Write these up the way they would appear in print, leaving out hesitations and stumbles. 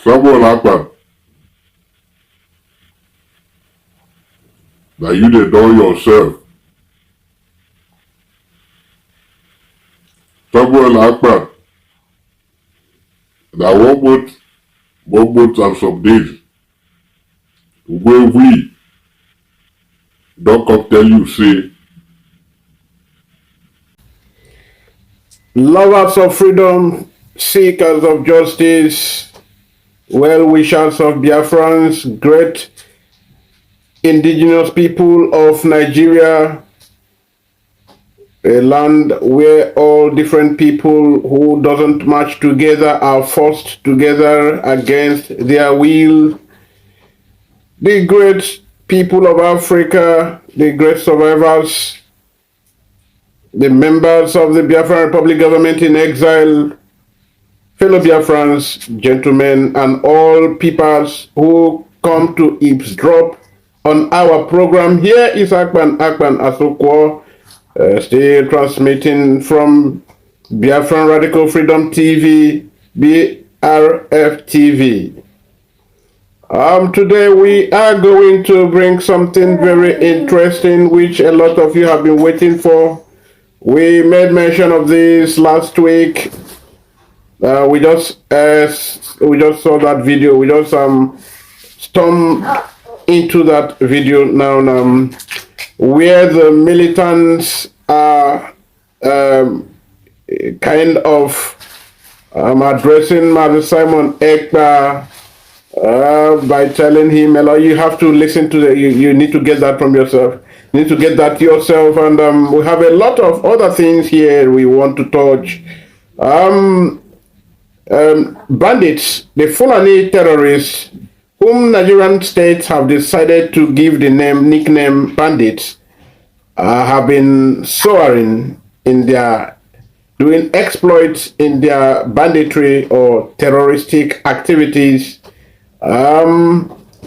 Samuel Akpan, that you dey done yourself. Samuel Akpan, that one month and some days, wey we don come tell you say lovers of freedom, seekers of justice, well-wishers of Biafrans, great indigenous people of Nigeria, a land where all different people who doesn't match together are forced together against their will. The great people of Africa, the great survivors, the members of the Biafran Republic government in exile, fellow Biafrans, gentlemen, and all peoples who come to eavesdrop on our program. Here is Akpan Asokwo, still transmitting from Biafran Radical Freedom TV, BRF TV. Today we are going to bring something very interesting, which a lot of you have been waiting for. We made mention of this last week. We just saw that video. We just stormed into that video now, where the militants are kind of addressing Mother Simon Ekpa by telling him, "Hello, you have to listen to you need to get that from yourself. You need to get that yourself." And we have a lot of other things here we want to touch. Bandits, the Fulani terrorists, whom Nigerian states have decided to give the nickname bandits, have been soaring in their doing exploits in their banditry or terroristic activities.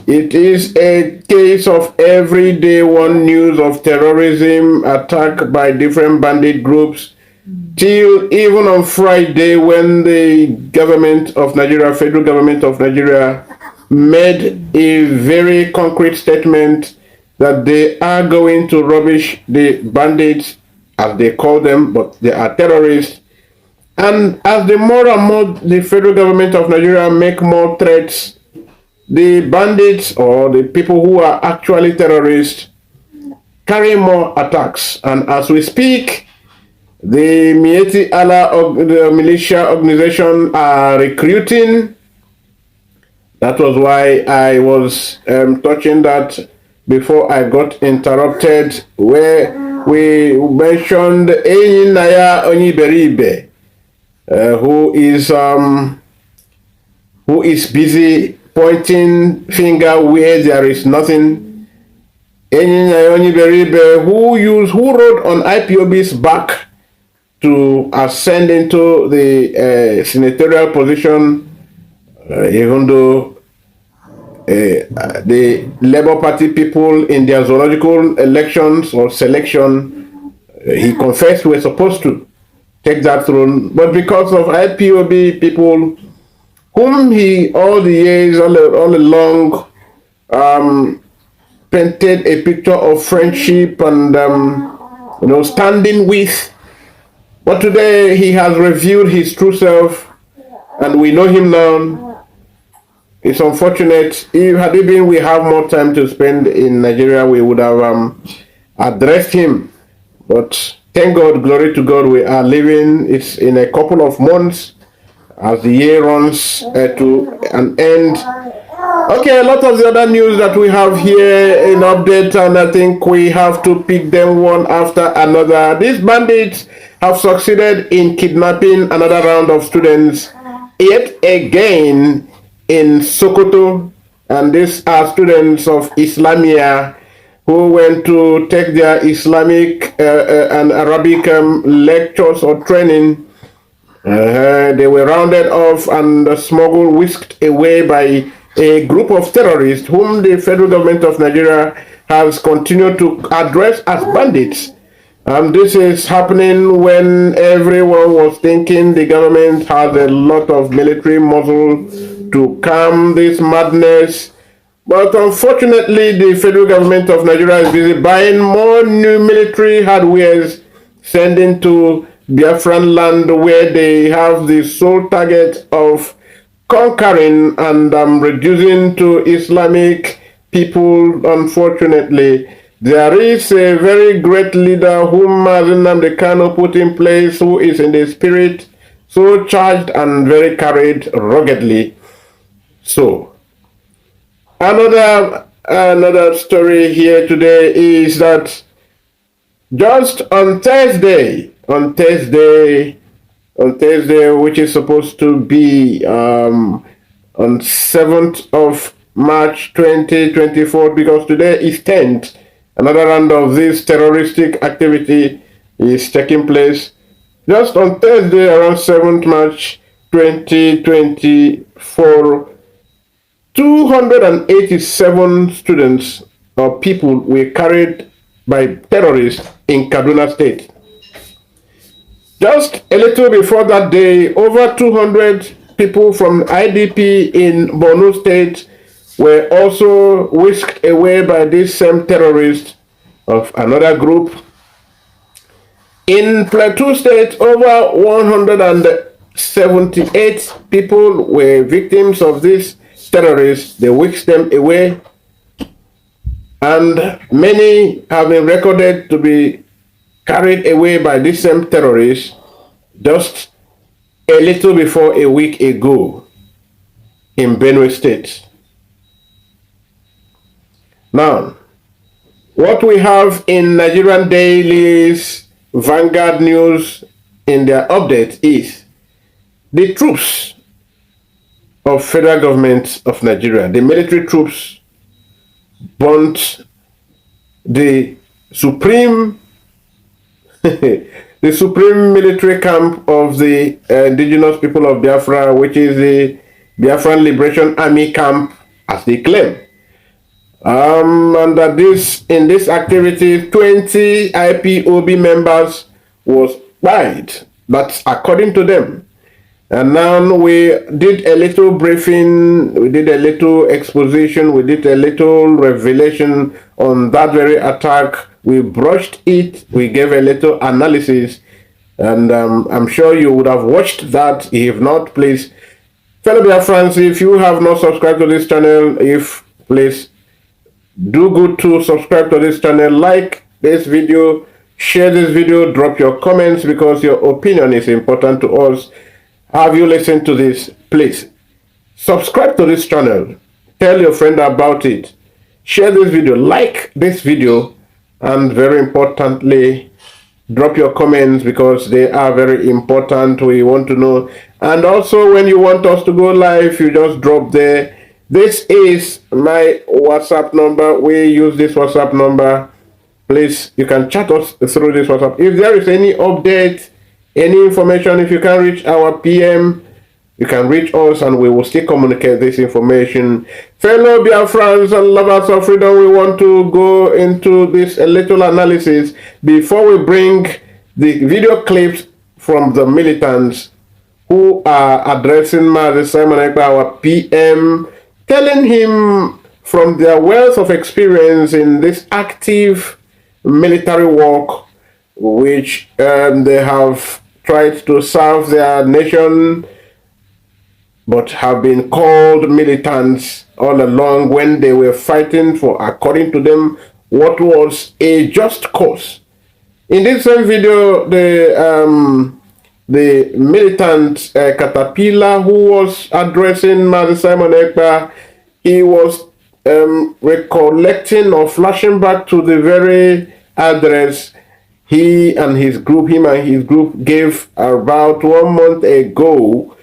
It is a case of everyday one news of terrorism, attack by different bandit groups, till even on Friday when the government of Nigeria, federal government of Nigeria, made a very concrete statement that they are going to rubbish the bandits, as they call them, but they are terrorists. And as the more and more the federal government of Nigeria make more threats, the bandits or the people who are actually terrorists carry more attacks. And as we speak, the Mieti Allah, the militia organization, are recruiting. That was why I was touching that before I got interrupted, where we mentioned Enyinaya Onyiberibe, who is busy pointing finger where there is nothing. Enyinaya Onyiberibe, who rode on IPOB's back to ascend into the senatorial position, even though the Labour Party people in their zoological elections or selection, he confessed were supposed to take that throne, but because of IPOB people, whom he all the years, all along, painted a picture of friendship and standing with. But today he has revealed his true self, and we know him now. It's unfortunate. Had it been we have more time to spend in Nigeria, we would have addressed him. But thank God, glory to God, we are living. It's in a couple of months as the year runs to an end. Okay, a lot of the other news that we have here in update, and I think we have to pick them one after another. These bandits have succeeded in kidnapping another round of students yet again in Sokoto, and these are students of Islamia who went to take their Islamic and Arabic lectures or training. They were rounded off and smuggled, whisked away by a group of terrorists whom the federal government of Nigeria has continued to address as bandits. This is happening when everyone was thinking the government has a lot of military muscle to calm this madness. But unfortunately, the federal government of Nigeria is busy buying more new military hardwares, sending to Biafran land where they have the sole target of conquering and reducing to Islamic people. Unfortunately, there is a very great leader whom Mazen Nnamdi Kanu put in place, who is in the spirit so charged and very carried ruggedly. So, another story here today is that just on Thursday, which is supposed to be on 7th of March 2024, because today is 10th, another round of this terroristic activity is taking place. Just on Thursday, around 7th March 2024, 287 students or people were carried by terrorists in Kaduna State. Just a little before that day, over 200 people from IDP in Borno State were also whisked away by this same terrorist of another group. In Plateau State, over 178 people were victims of this terrorists. They whisked them away, and many have been recorded to be carried away by this same terrorists just a little before a week ago in Benue State. Now, what we have in Nigerian dailies, Vanguard News in their update is the troops of federal government of Nigeria, the military troops, burnt the supreme the supreme military camp of the indigenous people of Biafra, which is the Biafran Liberation Army camp, as they claim. And that in this activity, 20 IPOB members was died. That's according to them. And now we did a little briefing, we did a little exposition, we did a little revelation on that very attack. We brushed it, we gave a little analysis, and I'm sure you would have watched that. If not, please, fellow Biafrans, if you have not subscribed to this channel, please do good to subscribe to this channel, like this video, share this video, drop your comments, because your opinion is important to us. Have you listened to this? Please subscribe to this channel, tell your friend about it, share this video, like this video, and very importantly, drop your comments, because they are very important. We want to know. And also, when you want us to go live, you just drop there. This is my WhatsApp number. We use this WhatsApp number. Please, you can chat us through this WhatsApp. If there is any update, any information, if you can reach our PM, you can reach us and we will still communicate this information. Fellow Biafrans and lovers of freedom, we want to go into this a little analysis before we bring the video clips from the militants who are addressing Simon Ekpa, our PM, telling him from their wealth of experience in this active military work, which they have tried to serve their nation, but have been called militants all along when they were fighting for, according to them, what was a just cause. In this same video, the militant Caterpillar who was addressing Simon Ekpa, he was recollecting or flashing back to the very address him and his group gave about 1 month ago.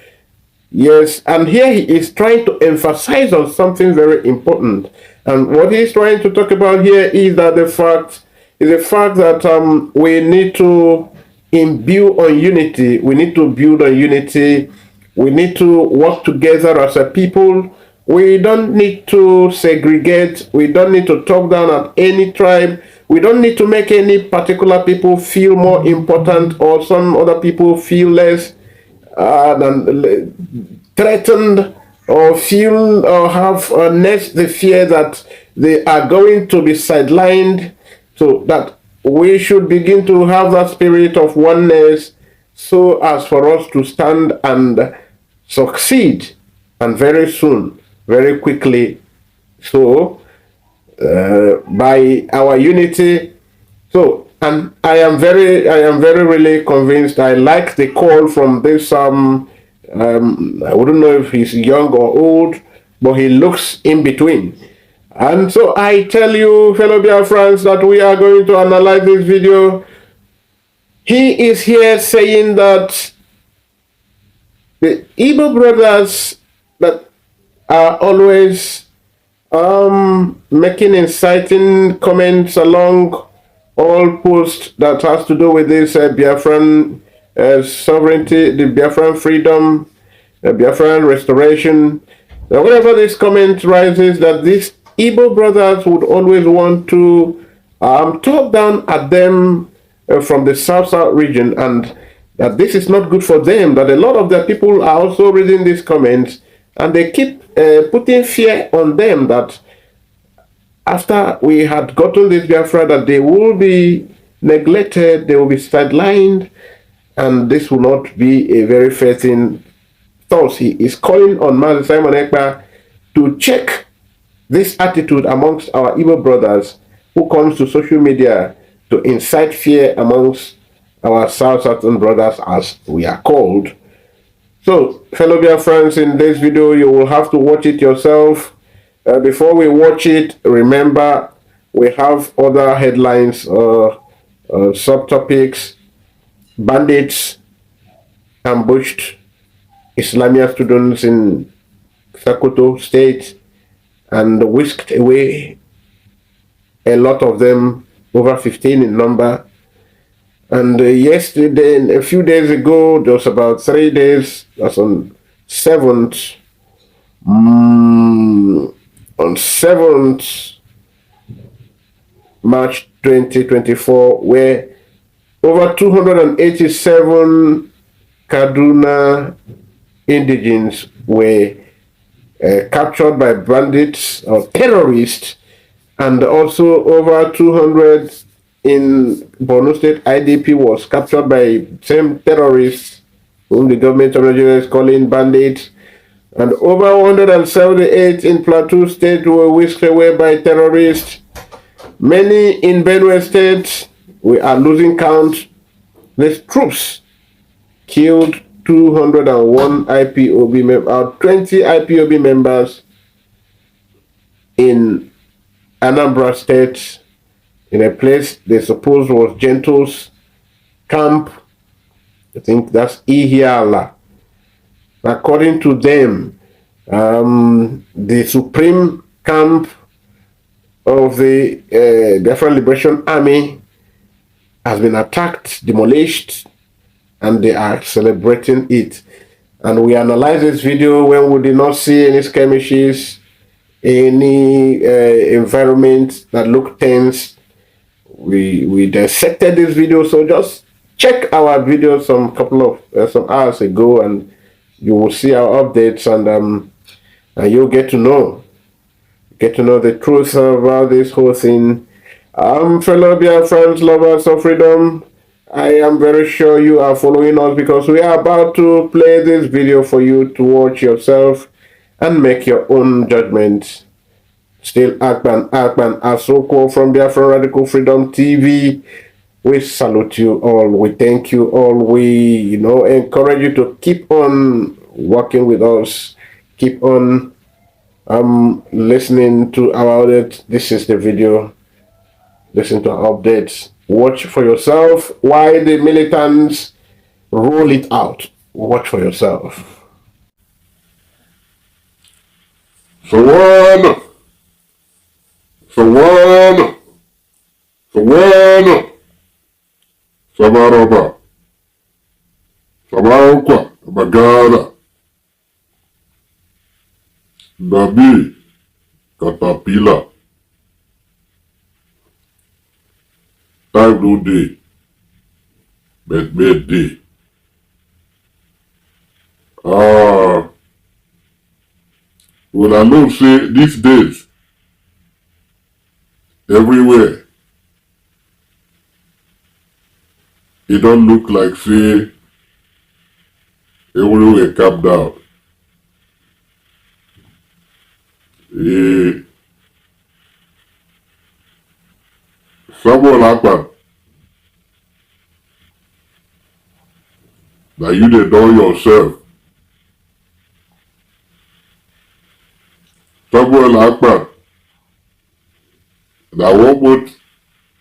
Yes, and here he is trying to emphasize on something very important. And what he's trying to talk about here is that the fact that we need to imbue on unity. We need to build on unity. We need to work together as a people. We don't need to segregate. We don't need to talk down at any tribe. We don't need to make any particular people feel more important or some other people feel less threatened or feel or have the fear that they are going to be sidelined, so that we should begin to have that spirit of oneness so as for us to stand and succeed, and very soon, very quickly, so by our unity. So, and I am very really convinced. I like the call from this I wouldn't know if he's young or old, but he looks in between. And so I tell you, fellow Biafrans, that we are going to analyze this video. He is here saying that the Igbo brothers that are always making inciting comments along all posts that has to do with this Biafran sovereignty, the Biafran freedom, the Biafran restoration. Whenever this comment rises, that these Igbo brothers would always want to talk down at them from the South region, and that this is not good for them, that a lot of their people are also reading these comments, and they keep putting fear on them that after we had gotten this Biafra, that they will be neglected, they will be sidelined, and this will not be a very fair thing. Thus, he is calling on Master Simon Ekpa to check this attitude amongst our Igbo brothers who comes to social media to incite fear amongst our Southern brothers, as we are called. So, fellow dear friends, in this video, you will have to watch it yourself. Before we watch it, remember we have other headlines, subtopics. Bandits ambushed Islamia students in Sokoto State and whisked away a lot of them, over 15 in number. And yesterday, a few days ago, there was about 3 days, that's on 7th, on 7th March 2024, where over 287 Kaduna indigenes were captured by bandits or terrorists, and also over 200 in Borno State IDP was captured by same terrorists whom the government of Nigeria is calling bandits, and over 178 in Plateau State were whisked away by terrorists. Many in Benue State, we are losing count. The troops killed 201 IPOB members, 20 IPOB members in Anambra State, in a place they suppose was Gentles camp. I think that's Ihiala. According to them, the supreme camp of the Biafran Liberation Army has been attacked, demolished, and they are celebrating it. And we analyze this video when we did not see any skirmishes, any environment that looked tense. We dissected this video, so just check our video some hours ago, and you will see our updates, and you'll get to know the truth about this whole thing. Fellow dear friends, lovers of freedom, I am very sure you are following us, because we are about to play this video for you to watch yourself and make your own judgments. Still Akpan Asoko from Biafran Radical Freedom TV. We salute you all. We thank you all. We encourage you to keep on working with us. Keep on listening to our updates. This is the video. Listen to our updates. Watch for yourself why the militants roll it out. Watch for yourself. Sawana, Sabaraba, Sabaukwa, Bagara, Dabi, Katapila, Time do day, bed day. Una know say these days, everywhere, e don look like say everywhere calm down. Eh, Samuel Ekpa, na you dey don yourself. Samuel Ekpa, na 1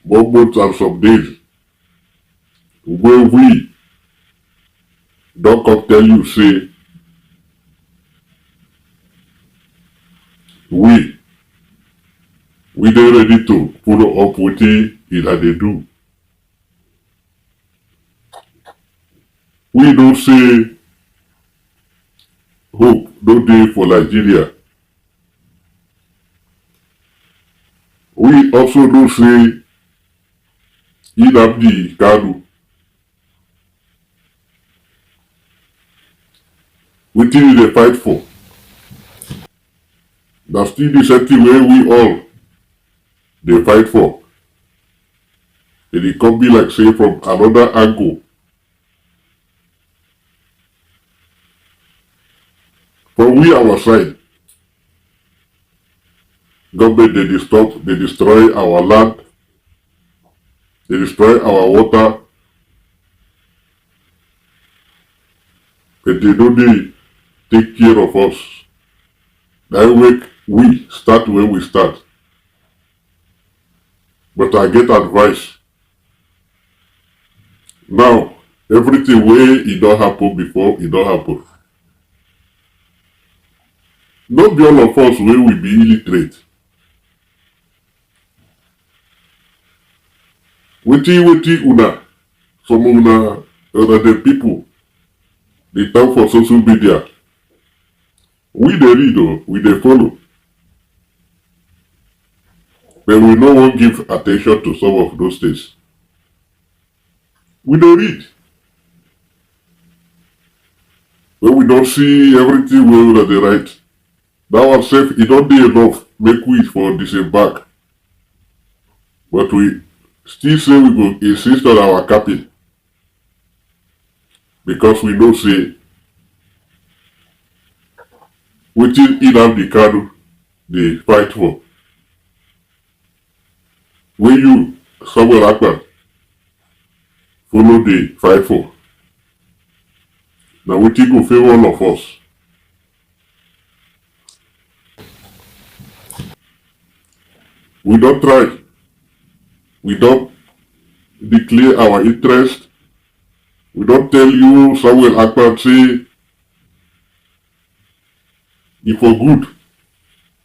month and some days wey we don come tell you say we dey ready to follow up wetin una dey do. We know say hope no dey for Nigeria. We also know say Nnamdi Kanu, wetin e dey fight for, na still the same thing wey we all dey fight for. E dey come be like say from another angle. From we our side, government dey destroy our land, dey destroy our water, but they no dey take care of us. Na make we start where we start. But I get advice. Now, everything wey e don happen before, e don happen. No be all of us wey we be illiterate. Wetin una, some una the people dey talk for social media, we dey read o, we dey follow, but we no wan give attention to some of those things. We dey read, when we don see everything wey una dey write, that one sef e don dey enough make we for disembark. But we still say we go insist on our capping, because we know say wetin Nnamdi Kanu dey fight for, wey you, Samuel Ekpa, follow dey fight for, na wetin go favour all of us. We don try, we don declare our interest, we don tell you, Samuel Ekpa, say e for good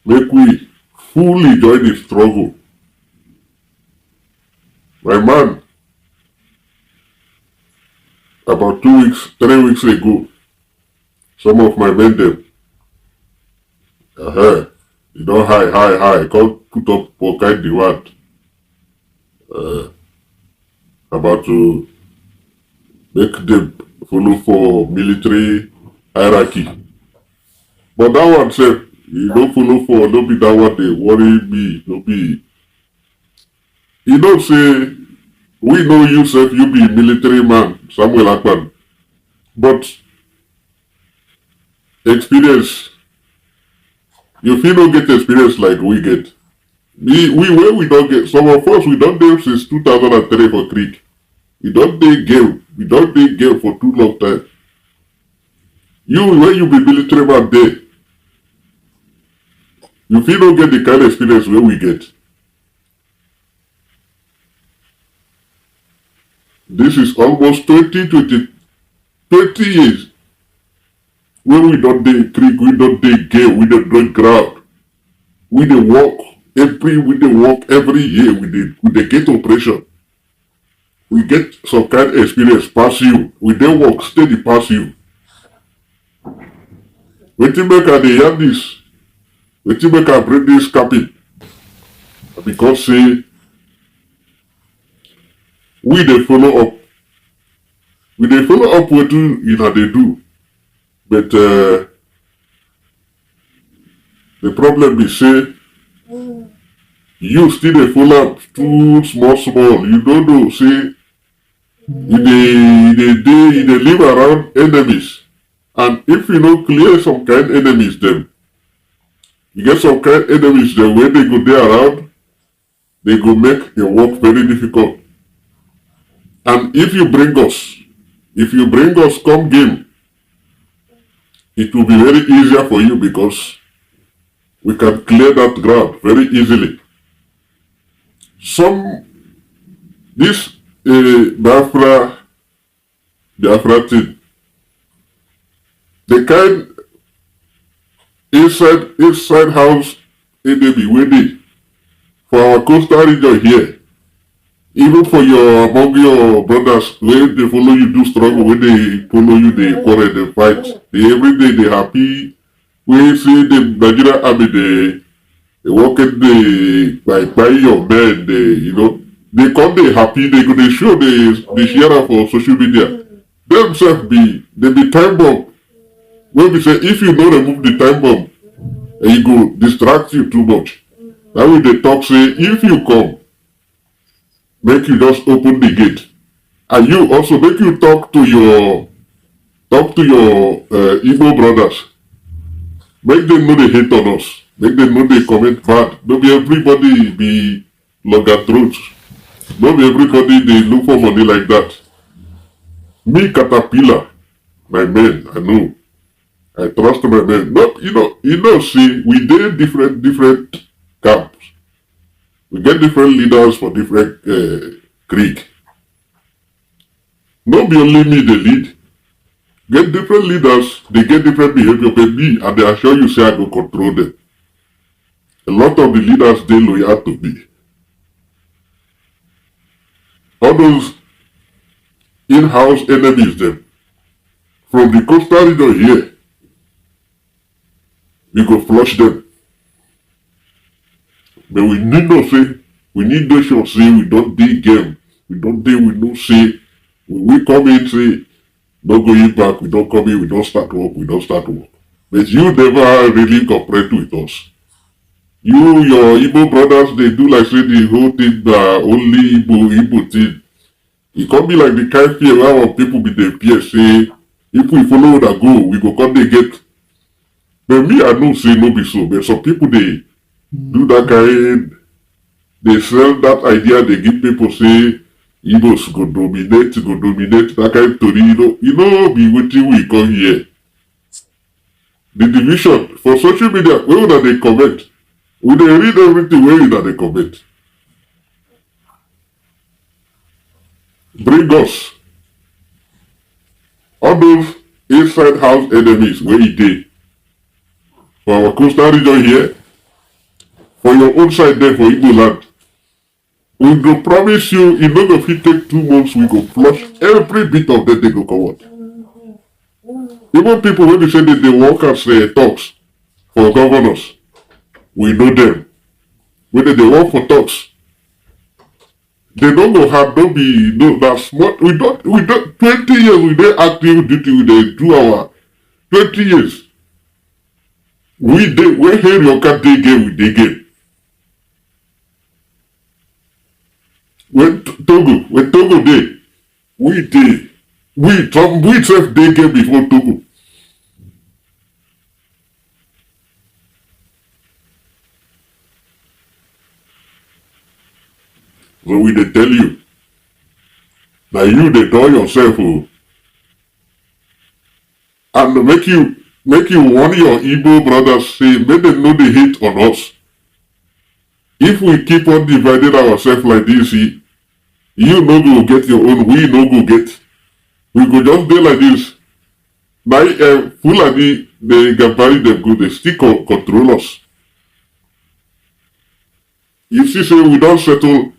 make we fully join the struggle. My man, about 3 weeks ago, some of my men dem, e don high, come put up for kind demand about to make them follow for military hierarchy. But that one sef, e no follow for, no be that one dey worry me, no be. You know say, we know you sef, you be military man, Samuel Ekpa, but experience, you fit no get experience like we get. Where we don get, some of us, we don dey since 2003 for creek. We don dey game for too long time. You, when you be military man there, you fit no get the kind of experience wey we get. This is almost 20 years when we don dey creek, we don dey game, we dey break ground, we dey work every year, we dey get operation. We get some kind of experience pass you, we dey work steady pass you. Wetin make I dey yarn this? Wetin make I bring this capping? Because say we dey follow up. We dey follow up wetin una dey do. But The problem be say you still dey follow am too small small. You don't know say you dey live around enemies. And if you no clear some kind enemies dem, you get some kind enemies dem wey they go dey around, they go make your work very difficult. And if you bring us come game, it will be very easier for you because we can clear that ground very easily. This Biafra thing, the kind inside house enemy wey dey for our coastal region here, even for among your brothers wey dey follow you do struggle, wey dey follow you dey quarrel, dey fight, everyday dey happy, wey say the Nigerian army dey working by your men, they come dey happy, they go dey show, dey share am for social media. Dem sef be time bomb wey be say if you no remove the time bomb, e go distract you too much. Na we dey talk say if you come, make you just open the gate, and you also make you talk to your Igbo brothers, make them no dey hate on us, make them no dey comment bad. No be everybody be longer throat, no be everybody dey look for money like that. Me Caterpillar, my men, I know, I trust my men. Not see, we dey different camps. We get different leaders for different creek. No be only me dey lead. Get different leaders, they get different behavior, but me, and they assure you say I go control them. A lot of the leaders, they loyal to me. All those in-house enemies them, from the coastal region here, we go flush them. But we need no say, we need no sure say we don't dey game. We no say, we come in say, no going back, we don't come in, we don't start work. But you never really cooperate with us. You, your Igbo brothers, they do like say the whole thing, only Igbo thing. It can be like the kind fear where our people be the fear say, if we follow that go, we go come they get. But me, I know say no be so. But some people they do that kind, they sell that idea, they give people say Igbos go dominate, that kind of story, be waiting we come here. The division for social media, where would they comment? We they read everything where would they comment? Bring us all those inside house enemies where you dey for our coastal region here, for your own side there for Igbo land. We go promise you, e no go fit take 2 months, we go flush every bit of them, they go come out. Even people wey be say they work as talks for governors, we know them. When they work for talks, they don't go hard, don't be that smart. We don't 20 years we dey active duty, we dey do our 20 years. We dey when here your cat dey game, we dey game. When Togo dey, we dey. We self dey game before Togo. So we dey tell you, na you dey tell yourself and make you warn your Igbo brothers say make dem no dey hate on us. If we keep on dividing ourselves like this, you no go get your own, we no go get. We go just dey like this. Now Fulani, the Gambari dem go, they still control us. You see say we don't settle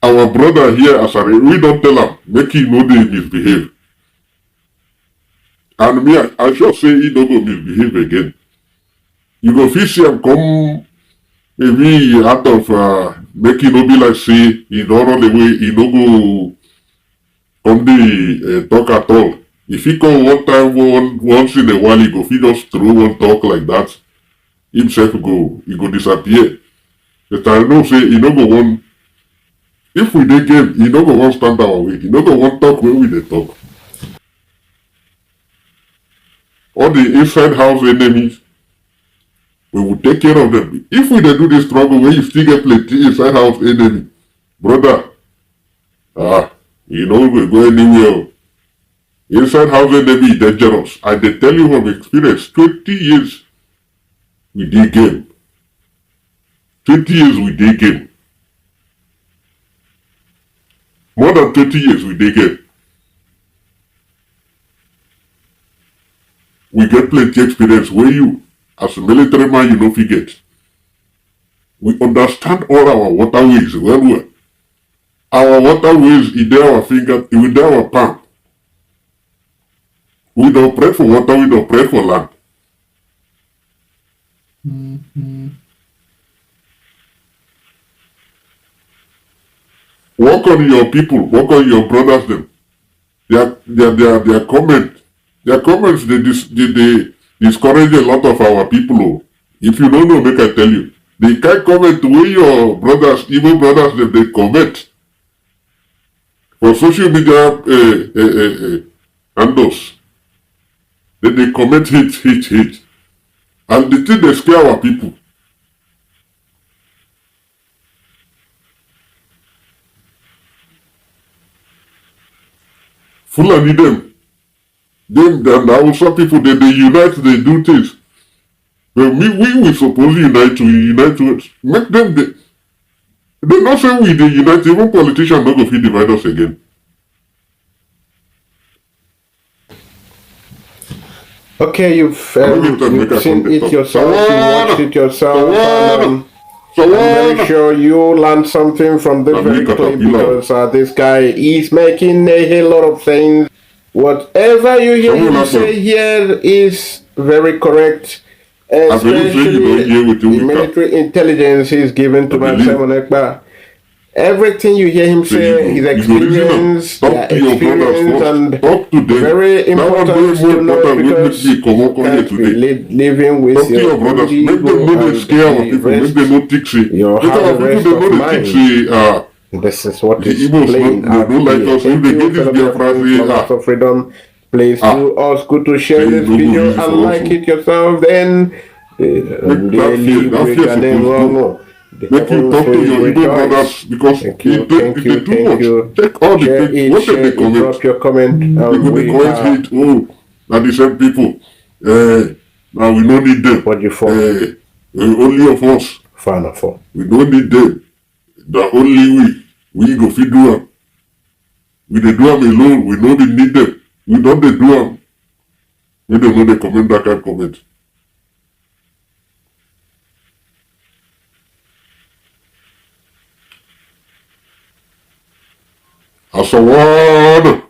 our brother here as we don't tell him, make him no dey misbehave. And me, I sure say he no go misbehave again. You go fit see him come, maybe out of make him no be like say he don't run away, he no go come dey talk at all. If he come one time, once in a while, he go fit just throw one talk like that. himself he go disappear. But I know say he no go want. If we dey game, he no go want stand our way. He no go want talk when we dey talk. All the inside house enemies, we will take care of them. If we dey do this struggle where you still get plenty inside house enemy, brother, you no go go anywhere. Inside house enemy is dangerous. I dey tell you from experience, 20 years we dey game. 20 years we dey game. More than 20 years we dey game. We get plenty experience where you, as a military man, you no fit get. We understand all our waterways well. Our waterways is there our finger, it will there our palm. We don't pray for water, we don't pray for land. Work on your people, work on your brothers them. Their comments they discourage a lot of our people. Oh. If you don't know, make I tell you. They can't comment where your brothers, even brothers they comment. For social media handles. They comment hate. And the thing they scare our people. Fulani them and Hausa people, they unite, they do things. But we suppose unite to make them, they not say we they unite, even politicians not go fit divide us again. Okay, you've seen it yourself, you watched it yourself, and I'm very sure you learned something from this very clip because this guy is making a lot of things. Whatever you hear him say here is very correct, especially the military intelligence is given to Simon Ekpa. Everything you hear him say, his experience, and very important to know because you can't be living with your rest of mind. This is what is playing out here. Thank you, fellow of freedom. Please do us good to share this video and like it yourself. Then, Make you talk to your Igbo brothers because thank you. Take all the share it, drop your comment. We hate, now the same people. Now we don't need them. What you for? Only of us. Fine enough for. We don't need them. The only we go fit do them. We dey do them alone. We don't need them. We don't dey do them. We don't know they comment that kind comment. As a one.